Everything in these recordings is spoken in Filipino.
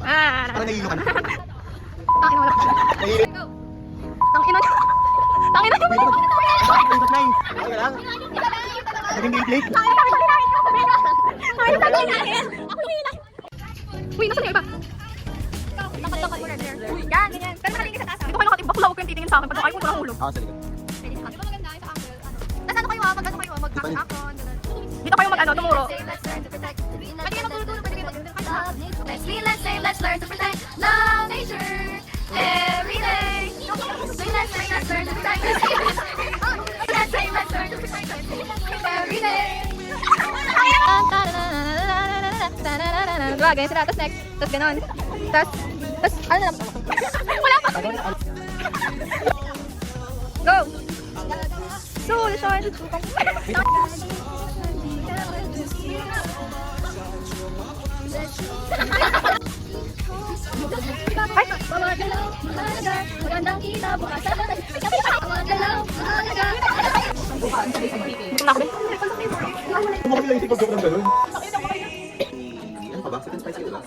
Parang nahihilo ka na. Tangina wala. Tangina nyo. Tangina nyo. Ibat na yun. Okay lang. Naging gameplay. Uy, nasa niyo iba? Uy, yan, ganyan. Pero nakatingin sa taas. Dito kayo nakatimbak. Wala, huwag kayong titingin sa akin. Pag kayo kung hulog. Sa likod. Tapos ano kayo mag-ano kayo? Mag-action. Dito kayo mag-ano, tumuro. Pwede kayo magturo-turo. Pwede kayo mag-action. Let's be, let's save, let's learn to protect love nature every day. Let's save, let's learn to protect. Let's save, let's learn to protect every day. Diba, ganyan sila. Tapos next. Tapos ganon. Tapos, ano na? Wala pa. Go! Soul, shine. Ay! Magandang kita bukas sa mga galaw. Nakbi. Kung makapila yung tipag-joke ng gano'n. Ano pa ba? Second spicy ulam?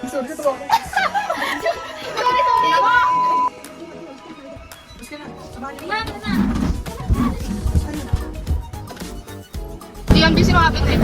Sorry, ito ako. Di yan, busy mga kapit.